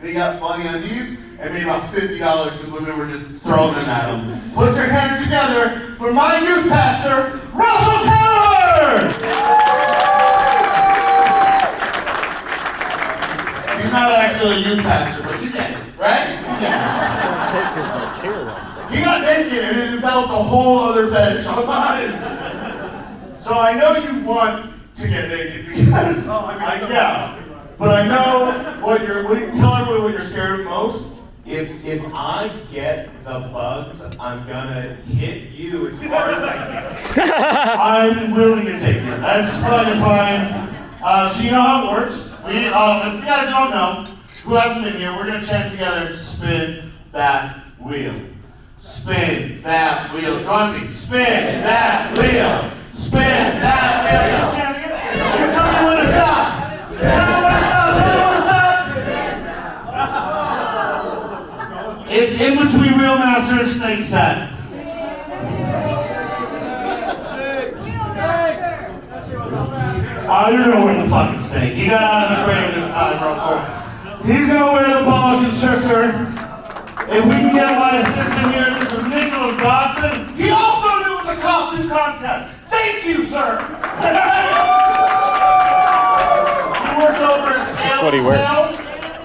They got funny undies and made about $50 because women were just throwing them at them. Put your hands together for my youth pastor, Russell Keller! He's not actually a youth pastor, but you get it, right? Yeah. Take his material. He got naked and it developed a whole other fetish about it. So I know you want to get naked because but I know what tell everybody what you're scared of most. If I get the bugs, I'm gonna hit you as hard as I can. I'm willing to take it. That's fucking fine. So you know how it works. If you guys don't know, who haven't been here, we're gonna chant together, spin that wheel. Spin that wheel. Join me. Spin that wheel. Spin that wheel. You chanting it? You tell me when to stop. Tell me when to stop. Tell me when to stop. It's in between Wheelmaster and Snake Set. I don't know where the fucking snake. He got out of the cradle this time, Russell. He's gonna wear the boa constrictor. If we can get my assistant here, this is Nicholas Dodson. He also knew it was a costume contest. Thank you, sir. He works over at Scale Sales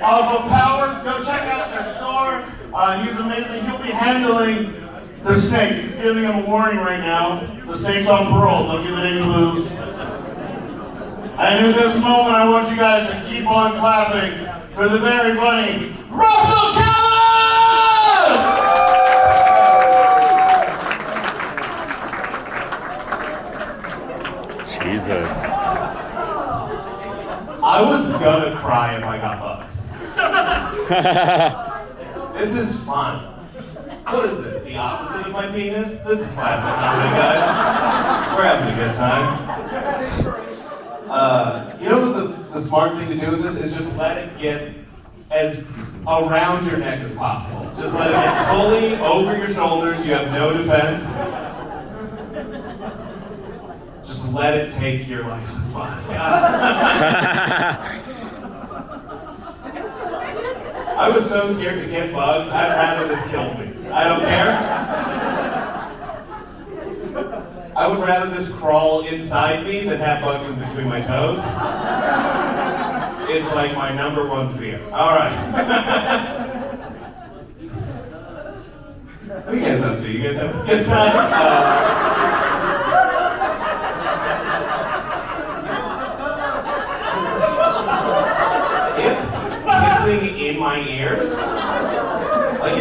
off of Powers. Go check out their store. He's amazing. He'll be handling the snake. He's giving him a warning right now. The snake's on parole. Don't give it any booze. And in this moment, I want you guys to keep on clapping for the very funny Russell Keller! Jesus. I was gonna cry if I got bugs. This is fun. What is this? The opposite of my penis? This is classic comedy, guys. We're having a good time. You know what the smart thing to do with this is just let it get as around your neck as possible. Just let it get fully over your shoulders. You have no defense. Just let it take your life. It's fine. I was so scared to get bugs, I'd rather this killed me. I don't care. I would rather this crawl inside me than have bugs in between my toes. It's like my #1 fear. All right. What are you guys up to? You guys have a good time? It's hissing in my ears. Like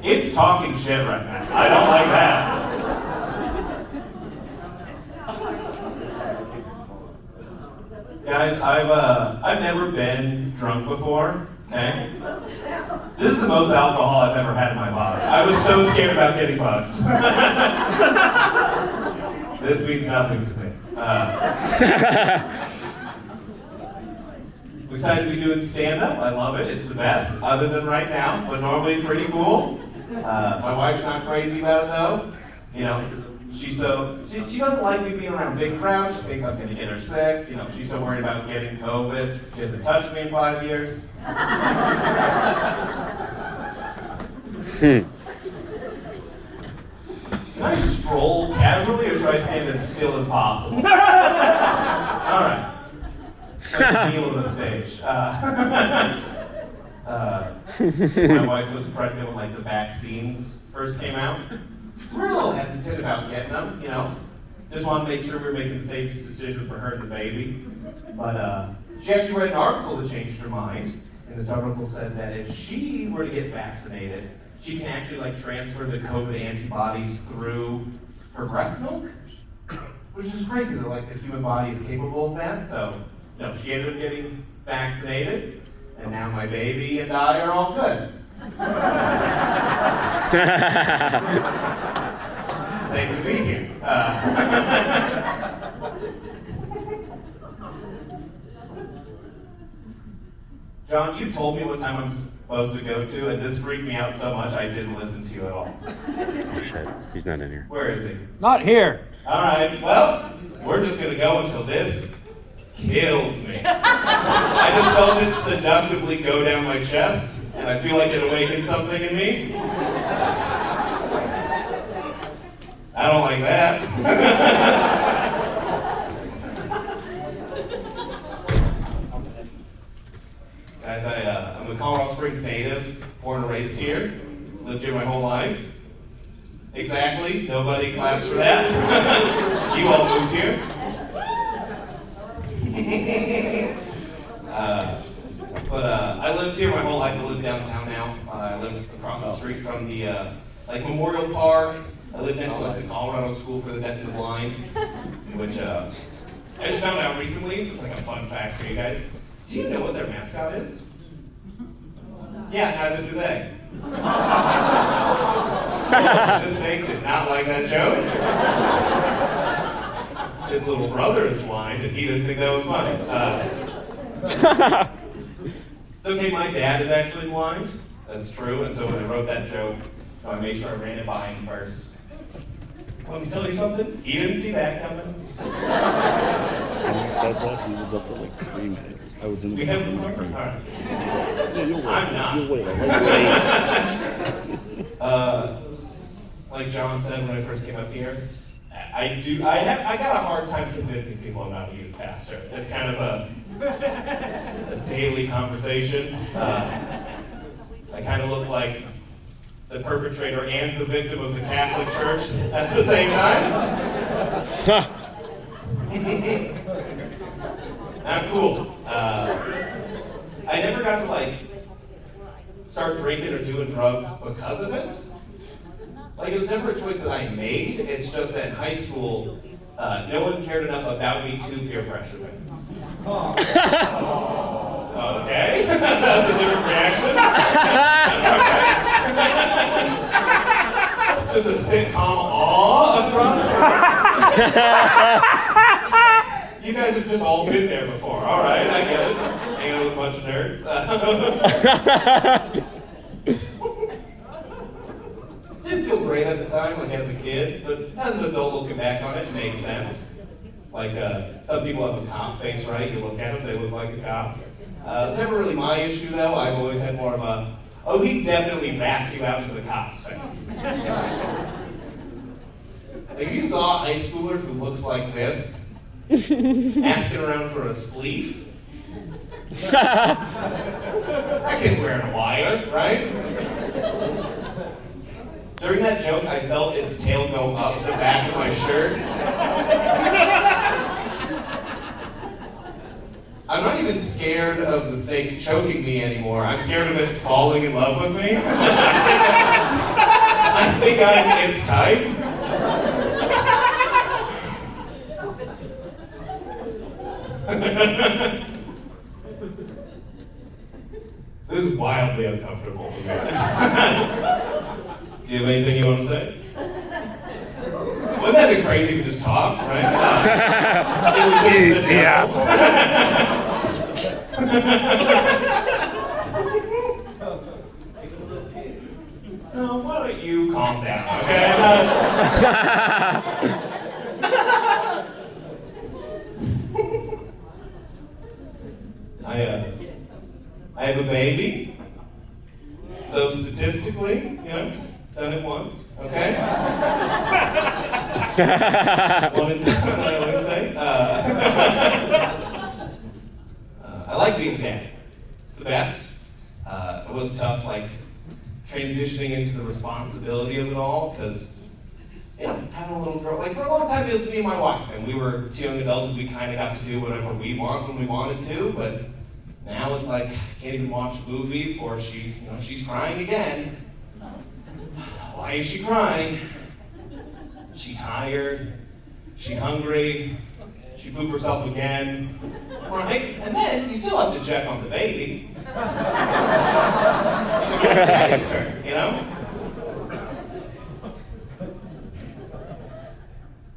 it's talking shit right now. I don't like that. Guys, I've never been drunk before, okay? This is the most alcohol I've ever had in my body. I was so scared about getting bugs. This means nothing to me. I'm excited to be doing stand-up. I love it. It's the best, other than right now, but normally pretty cool. My wife's not crazy about it, though. You know, she doesn't like me being around big crowds. She thinks I'm gonna get her sick. You know, she's so worried about getting COVID. She hasn't touched me in 5 years. Can I stroll casually, or should I stand as still as possible? All right. Like the heel of the stage. My wife was pregnant when the vaccines first came out. So we're a little hesitant about getting them, you know. Just want to make sure we're making the safest decision for her and the baby. But she actually read an article that changed her mind. And this article said that if she were to get vaccinated, she can actually transfer the COVID antibodies through her breast milk, which is crazy that the human body is capable of that. So, she ended up getting vaccinated, and now my baby and I are all good. Safe to be here. John, you told me what time I'm supposed to go to, and this freaked me out so much I didn't listen to you at all. Oh shit, he's not in here. Where is he? Not here. All right, well, we're just gonna go until this kills me. I just felt it seductively go down my chest, and I feel like it awakened something in me. I don't like that. Guys, I'm a Colorado Springs native, born and raised here, lived here my whole life. Exactly, nobody claps for that. You all moved here. I lived here my whole life. I live downtown now. I live across the street from the Memorial Park. I live next to the Colorado School for the Deaf and Blind, which I just found out recently. It's like a fun fact for you guys. Do you know what their mascot is? Yeah, neither do they. This snake did not like that joke. His little brother is blind, and he didn't think that was funny. It's okay, my dad is actually blind. That's true, and so when I wrote that joke, I made sure I ran it by him first. Let me tell you something, he didn't see that coming. When he said that, he was up for like 3 minutes. I was in the We have bathroom. one more? All right. Yeah, you'll wait. I'm not. You'll wait. Like John said when I first came up here, I got a hard time convincing people I'm not a youth pastor. It's kind of a daily conversation. I kind of look like the perpetrator and the victim of the Catholic Church at the same time. I'm cool. I never got to start drinking or doing drugs because of it. It was never a choice that I made. It's just that in high school, no one cared enough about me to peer pressure me. Okay, that's a different reaction. Okay. Just a sitcom awe across. You guys have just all been there before. All right, I get it. Hanging out with a bunch of nerds. Didn't feel great at the time, as a kid, but as an adult looking back on it, it makes sense. Some people have a cop face, right? You look at them, they look like a cop. It's never really my issue, though. I've always had more of a, oh, he definitely rats you out to the cop's face. If you saw a high schooler who looks like this, asking around for a spleef, that kid's wearing a wire, right? During that joke, I felt its tail go up the back of my shirt. I'm not even scared of the snake choking me anymore. I'm scared of it falling in love with me. I think I'm its type. This is wildly uncomfortable for me. Do you have anything you want to say? Wouldn't that be crazy if we just talked, right? It was just the devil. No, why don't you calm down, okay? I have a baby, so statistically, done it once, okay? One and done, I always say. I like being a dad. It's the best. It was tough, transitioning into the responsibility of it all, because having a little girl, for a long time it was me and my wife, and we were two young adults, and we kind of got to do whatever we want when we wanted to, but now it's I can't even watch a movie before she's crying again. Why is she crying? She tired, she hungry, she pooped herself again, right? And then you still have to check on the baby. It's her,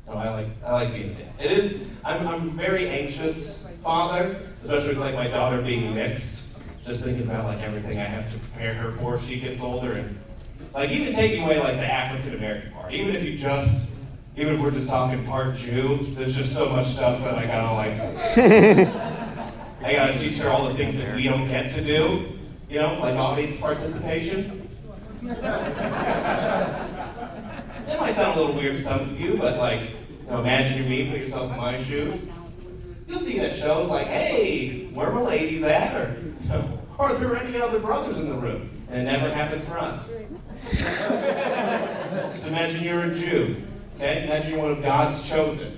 No, I like being a dad. It is. I'm a very anxious father, especially with my daughter being mixed. Just thinking about everything I have to prepare her for as she gets older, and even taking away the African American part. Even if you just even if we're just talking part Jew, there's just so much stuff that I gotta like. I gotta teach her all the things that we don't get to do. You know, like audience participation. It might sound a little weird to some of you, but like, you know, imagine you're me, put yourself in my shoes. You'll see that shows like, hey, where are my ladies at? Or, you know, are there any other brothers in the room? And it never happens for us. Just imagine you're a Jew, okay? Imagine you're one of God's chosen.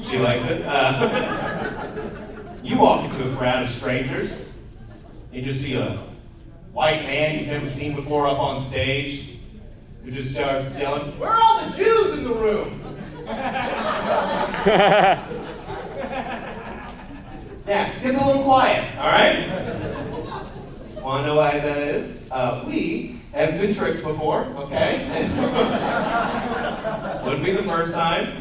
She liked it. You walk into a crowd of strangers, you just see a white man you've never seen before up on stage, who just starts yelling, "Where are all the Jews in the room?" Yeah, it gets a little quiet, all right? Want to know why that is? We have been tricked before, okay? Wouldn't be the first time.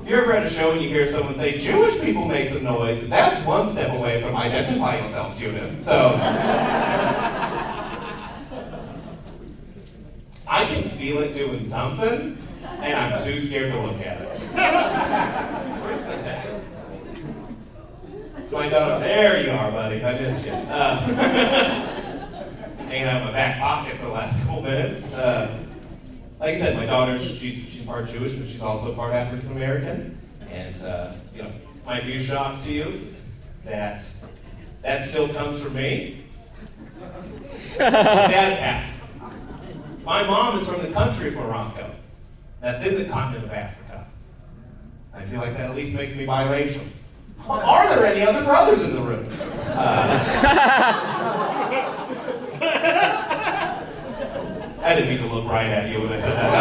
If you're ever at a show and you hear someone say, "Jewish people make some noise," that's one step away from identifying self-student. So, I can feel it doing something, and I'm too scared to look at it. Where's my bag? So I thought, there you are, buddy. I missed you. Hanging out in my back pocket for the last couple minutes. Like I said, my daughter, she's part Jewish, but she's also part African American. And you know, might be a shock to you that still comes from me. Dad's half. My mom is from the country of Morocco. That's in the continent of Africa. I feel like that at least makes me biracial. Are there any other brothers in the room? I didn't mean to look right at you when I said that.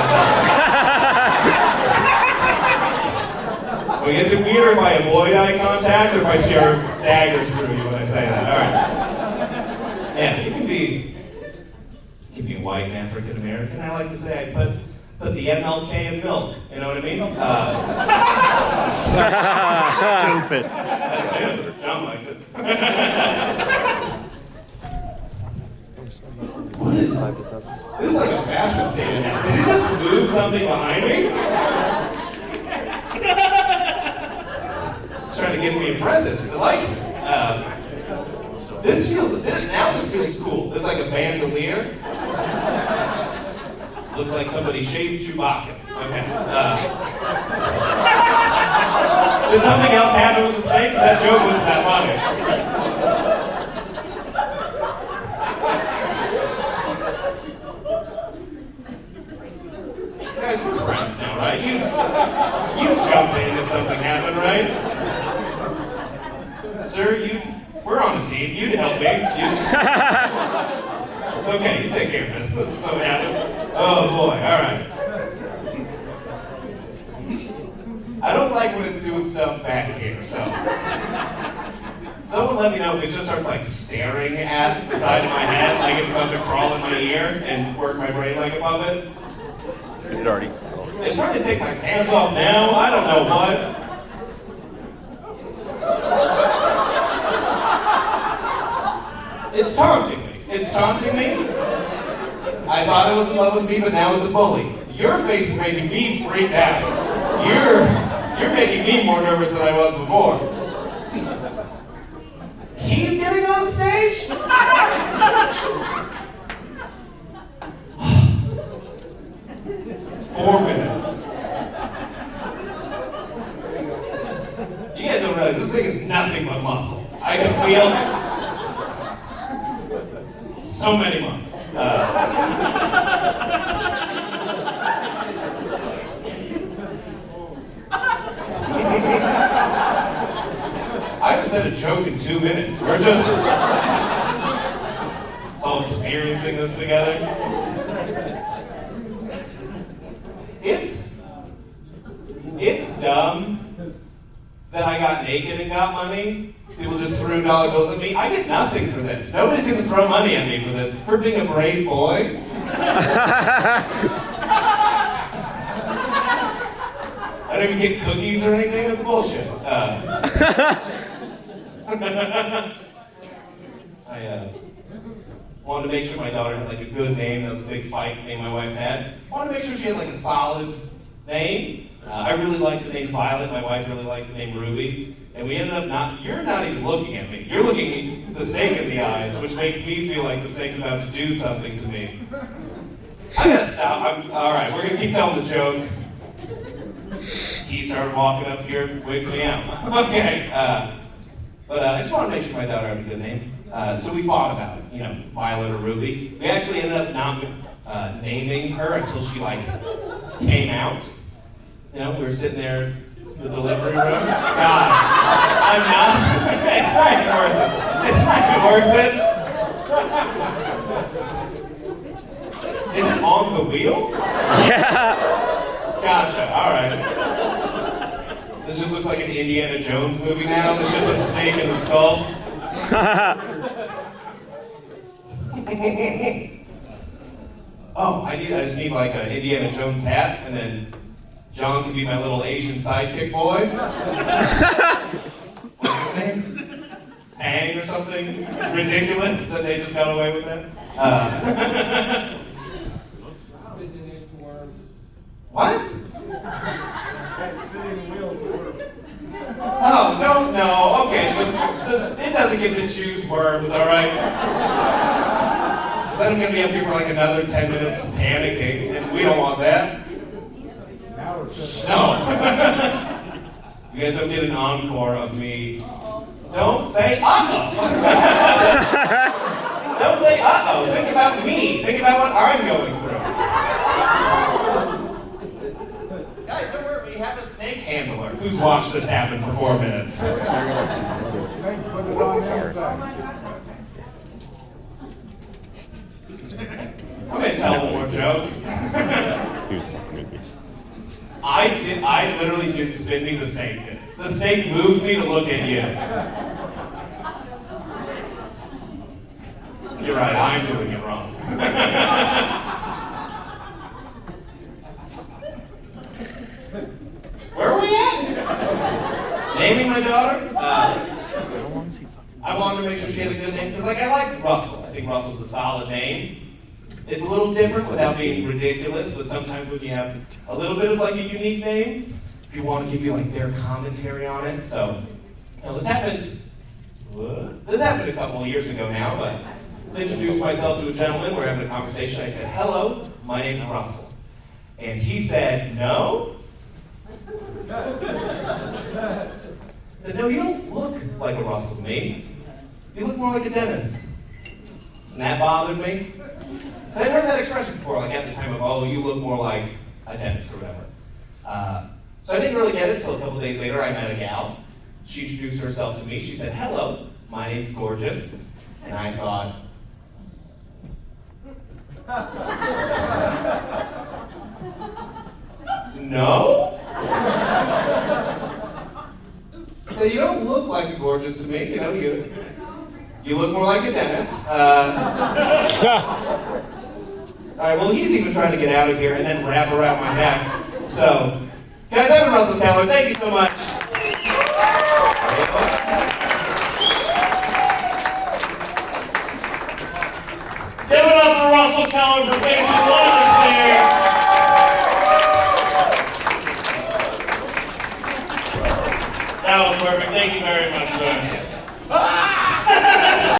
Well, is it weird if I avoid eye contact or if I stare daggers through you when I say that? All right. Yeah, you can be white and African American. I like to say I put the MLK in milk. You know what I mean? Stupid. That's it. John liked it. What is this? This is like a fashion statement now. Did it just move something behind me? It's trying to give me a present. It likes it. This feels cool. It's like a bandolier. Looks like somebody shaved Chewbacca. Okay. Did something else happen with the snake? That joke wasn't that funny. Guys, we're friends now, right? You jump in if something happened, right? Sir, we're on a team. You'd help me. Okay, you take care of this. This is something happened. Oh boy, alright. I don't like when it's doing stuff back here, so. Someone let me know if it just starts like staring at the side of my head, like it's about to crawl in my ear and work my brain like a puppet. It already fell. It's trying to take my pants off now. I don't know what. It's taunting me. It's taunting me. I thought it was in love with me, but now it's a bully. Your face is making me freak out. You're making me more nervous than I was before. He's getting on stage? 4 minutes. You guys don't realize this thing is nothing but muscle. I can feel so many muscles. I haven't said a joke in 2 minutes. We're just all experiencing this together. It's dumb that I got naked and got money. People just threw dollar bills at me. I get nothing for this. Nobody's gonna throw money at me for this. For being a brave boy. I don't even get cookies or anything. That's bullshit. Wanted to make sure my daughter had like a good name. That was a big fight me and my wife had. Wanted to make sure she had like a solid name. I really liked the name Violet. My wife really liked the name Ruby. And we ended up you're not even looking at me. You're looking the snake in the eyes, which makes me feel like the snake's about to do something to me. I gotta stop. All right, we're gonna keep telling the joke. He started walking up here, wigged me out. Okay, but I just want to make sure my daughter had a good name. So we fought about it, Violet or Ruby. We actually ended up not naming her until she came out. We were sitting there in the delivery room. God, I'm not. It's not even worth it. It's not even worth it. Is it on the wheel? Yeah. Gotcha. All right. This just looks like an Indiana Jones movie now. There's just a snake in the skull. Oh, I just need like an Indiana Jones hat, and then John can be my little Asian sidekick boy. What's his name? Pang or something ridiculous that they just got away with it. What? Oh, don't know. Okay, it doesn't get to choose worms, all right? Because then I'm going to be up here for like another 10 minutes panicking, and we don't want that. No. You guys don't get an encore of me. Don't say uh-oh. Don't say uh-oh. Think about me. Think about what I'm going through. Guys, don't worry. We have a snake handler who's watched this happen for 4 minutes. I'm going to tell one more joke. He was fucking with me. I literally didn't spin me, the snake did. The snake moved me to look at you. You're right, I'm doing it wrong. Where are we at? Naming my daughter? I wanted to make sure she had a good name, because I like Russell. I think Russell's a solid name. It's a little different without being ridiculous, but sometimes when you have a little bit of a unique name, people want to give you their commentary on it. So, this happened a couple of years ago now, but let's introduce myself to a gentleman. We're having a conversation. I said, "Hello, my name's Russell." And he said, "No?" I said, "No, you don't look like a Russell to me. You look more like a Dennis." And that bothered me. I'd heard that expression before, at the time of, "Oh, you look more like a dentist," or whatever. So I didn't really get it until a couple days later I met a gal. She introduced herself to me. She said, "Hello, my name's Gorgeous." And I thought, no? So you don't look like a Gorgeous to me, you look more like a dentist. All right, well, he's even trying to get out of here and then wrap around my neck. So, guys, I'm Russell Keller. Thank you so much. Give it up for Russell Keller for facing one of the stairs. That was perfect. Thank you very much, sir.